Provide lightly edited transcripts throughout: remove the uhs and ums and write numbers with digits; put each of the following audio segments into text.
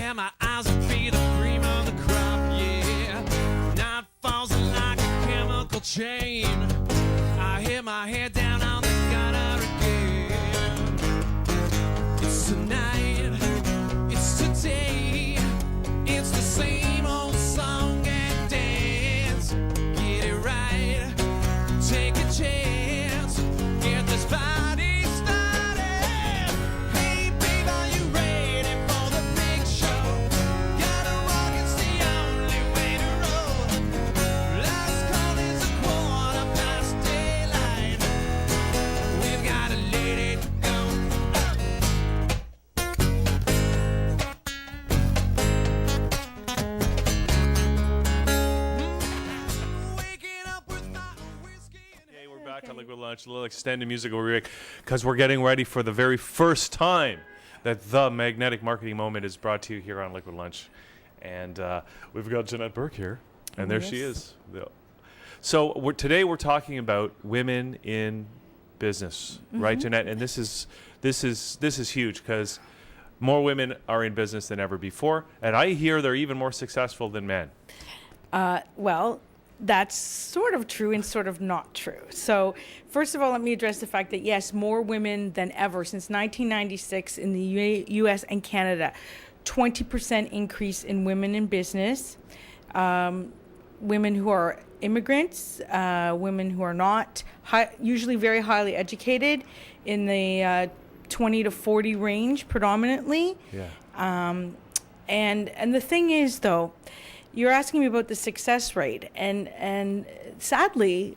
have my eyes on feed the cream of the crop, yeah. Night falls like a chemical chain. I hit my head down on the gutter again. It's tonight, it's today, it's the same old song and dance. Get it right, take a chance, get this party started. Hey babe, are you ready for the big show? Gotta rock, it's the only way to roll. Last call is a 1:15 daylight. We've gotta let it go. Waking up with my whiskey and Okay, we're back on Liquid Lunch, a little extended musical break, because we're getting ready for the very first time that the Magnetic Marketing Moment is brought to you here on Liquid Lunch. And we've got Jeanette Burke here, and there she is. So today we're talking about women in business, right, Jeanette? And this is huge, because more women are in business than ever before, and I hear they're even more successful than men. Well, that's sort of true and sort of not true. So first of all, let me address the fact that, yes, more women than ever since 1996 in the U.S. and Canada. 20% increase in women in business. Women who are immigrants, women who are not, usually very highly educated, in the 20 to 40 range predominantly. Yeah. And the thing is, though, you're asking me about the success rate, and sadly,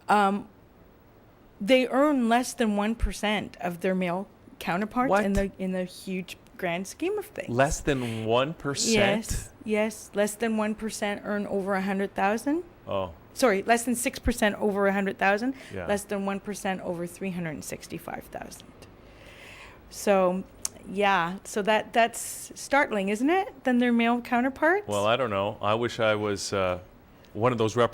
they earn less than 1% of their male counterparts What? in the huge grand scheme of things. Less than 1%? Yes, less than 1% earn over 100,000. Oh. Sorry, less than 6% over 100,000. Yeah. Less than 1% over 365,000. So, yeah, so that's startling, isn't it? Than their male counterparts. Well, I don't know. I wish I was one of those I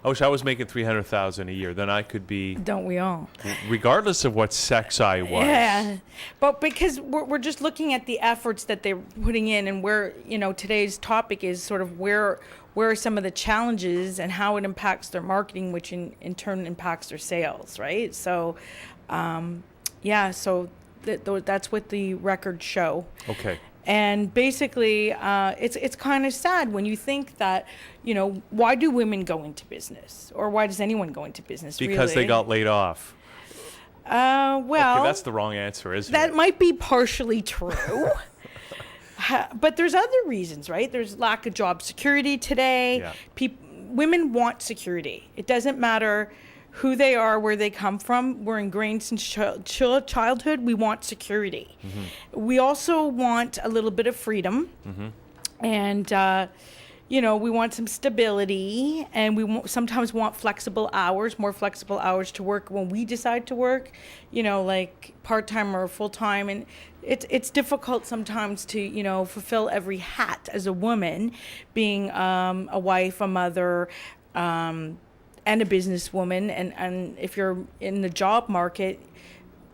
wish I was making $300,000 a year. Then I could be, Don't we all? regardless of what sex I was. Yeah, but because we're just looking at the efforts that they're putting in, and where, today's topic is sort of where are some of the challenges and how it impacts their marketing, which in turn impacts their sales, right? So, so that's what the records show. Okay. And basically, it's kind of sad when you think that, why do women go into business, or why does anyone go into business? Because really? they got laid off. Well, Okay, that's the wrong answer, isn't that it? might be partially true. But there's other reasons, right? There's lack of job security today. Yeah. Women want security. It doesn't matter who they are, where they come from. We're ingrained since childhood. We want security. Mm-hmm. We also want a little bit of freedom. Mm-hmm. And, we want some stability, and we sometimes want flexible hours, more flexible hours to work when we decide to work, like part-time or full-time. And it's difficult sometimes to, fulfill every hat as a woman, being a wife, a mother, and a businesswoman. And if you're in the job market,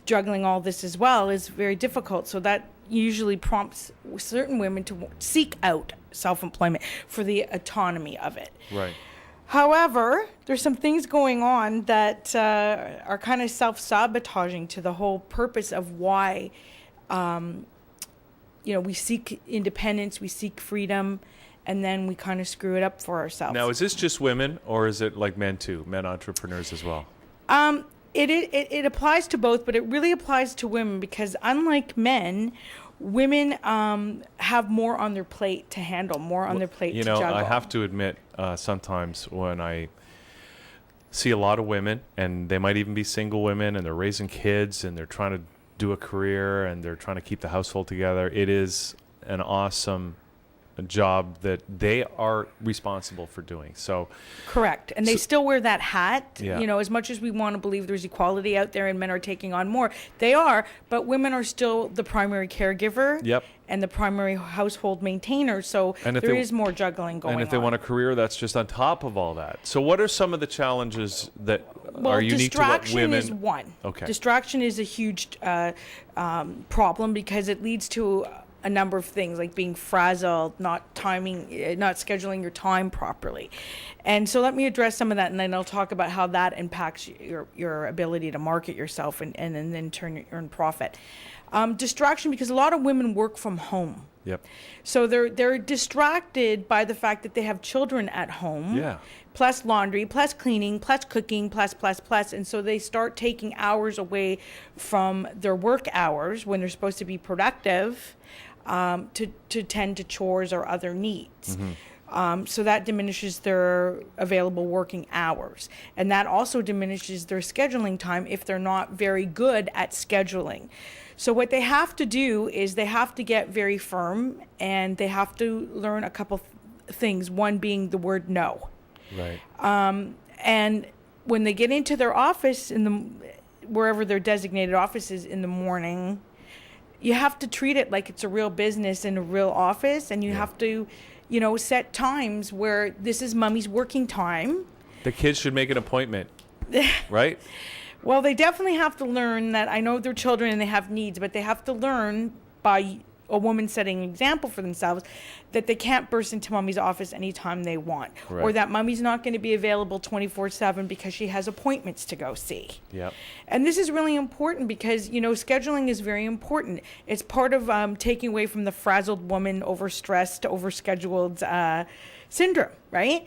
juggling all this as well is very difficult. So that usually prompts certain women to seek out self-employment for the autonomy of it. Right. However, there's some things going on that are kind of self-sabotaging to the whole purpose of why, we seek independence, we seek freedom, and then we kind of screw it up for ourselves. Now, is this just women, or is it like men too, men entrepreneurs as well? It applies to both, but it really applies to women because, unlike men, women have more on their plate to handle, more on their plate to juggle. I have to admit, sometimes when I see a lot of women, and they might even be single women, and they're raising kids, and they're trying to do a career, and they're trying to keep the household together, it is an awesome job that they are responsible for doing. So correct. And they still wear that hat. Yeah. As much as we want to believe there's equality out there and men are taking on more, they are, but women are still the primary caregiver. Yep. And the primary household maintainer. So there is more juggling going on. And if they want a career, that's just on top of all that. So what are some of the challenges that are unique to what women... Distraction is one. Okay. Distraction is a huge problem because it leads to a number of things like being frazzled, not scheduling your time properly. And so let me address some of that, and then I'll talk about how that impacts your ability to market yourself and then turn earn profit. Distraction, because a lot of women work from home. Yep. So they're distracted by the fact that they have children at home. Yeah. Plus laundry, plus cleaning, plus cooking, plus. And so they start taking hours away from their work hours when they're supposed to be productive to tend to chores or other needs. So that diminishes their available working hours. And that also diminishes their scheduling time if they're not very good at scheduling. So what they have to do is they have to get very firm, and they have to learn a couple things, one being the word no. Right. And when they get into their office wherever their designated office is in the morning, you have to treat it like it's a real business in a real office, and you have to, set times where this is mommy's working time. The kids should make an appointment, right? Well, they definitely have to learn that. I know they're children and they have needs, but they have to learn by a woman setting an example for themselves that they can't burst into mommy's office anytime they want, or that mommy's not going to be available 24/7 because she has appointments to go see. Yep. And this is really important because, scheduling is very important. It's part of taking away from the frazzled woman, overstressed, overscheduled syndrome, right?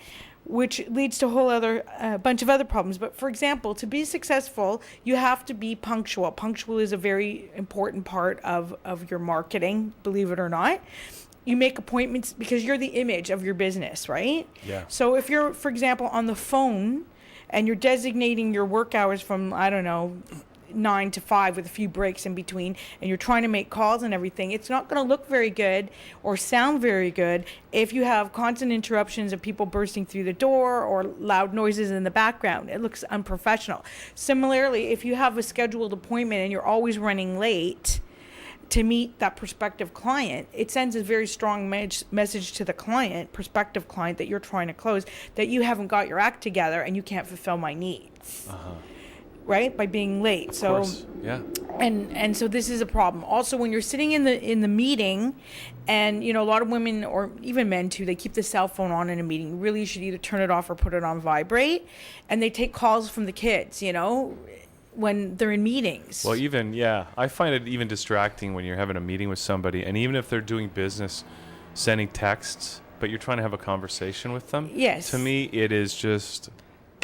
Which leads to a whole other bunch of other problems. But for example, to be successful, you have to be punctual. Punctual is a very important part of your marketing, believe it or not. You make appointments because you're the image of your business, right? Yeah. So if you're, for example, on the phone and you're designating your work hours from, 9 to 5 with a few breaks in between, and you're trying to make calls and everything, it's not going to look very good or sound very good if you have constant interruptions of people bursting through the door or loud noises in the background. It looks unprofessional. Similarly, if you have a scheduled appointment and you're always running late to meet that prospective client, it sends a very strong message to the prospective client that you're trying to close, that you haven't got your act together and you can't fulfill my needs. Right, by being late. Of course. Yeah. And so this is a problem. Also, when you're sitting in the meeting, and a lot of women or even men too, they keep the cell phone on in a meeting. Really, you should either turn it off or put it on vibrate. And they take calls from the kids, when they're in meetings. Well, I find it even distracting when you're having a meeting with somebody, and even if they're doing business, sending texts, but you're trying to have a conversation with them. Yes. To me, it is just...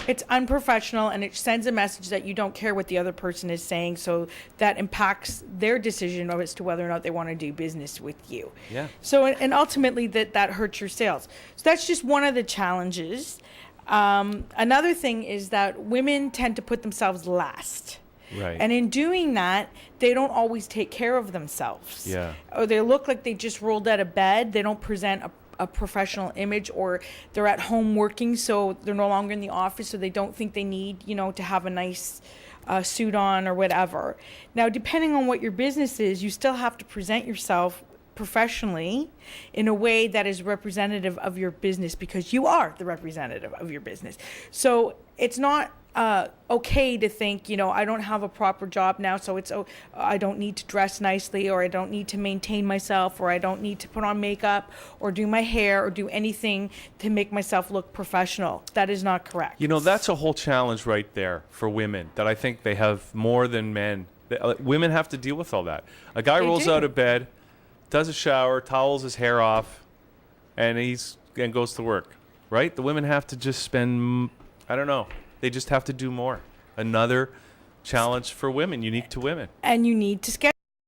It's unprofessional, and it sends a message that you don't care what the other person is saying, so that impacts their decision as to whether or not they want to do business with you. Yeah. So, and ultimately that hurts your sales. So that's just one of the challenges. Another thing is that women tend to put themselves last. Right. And in doing that, they don't always take care of themselves. Yeah. Or they look like they just rolled out of bed. They don't present a professional image, or they're at home working, so they're no longer in the office, so they don't think they need, to have a nice suit on or whatever. Now, depending on what your business is, you still have to present yourself professionally in a way that is representative of your business, because you are the representative of your business. So it's not okay to think, I don't have a proper job now, so I don't need to dress nicely, or I don't need to maintain myself, or I don't need to put on makeup or do my hair or do anything to make myself look professional. That is not correct. That's a whole challenge right there for women that I think they have more than men. Women have to deal with all that. A guy rolls out of bed, does a shower, towels his hair off, and goes to work, right? The women have to just spend, they just have to do more. Another challenge for women, unique to women. And you need to schedule.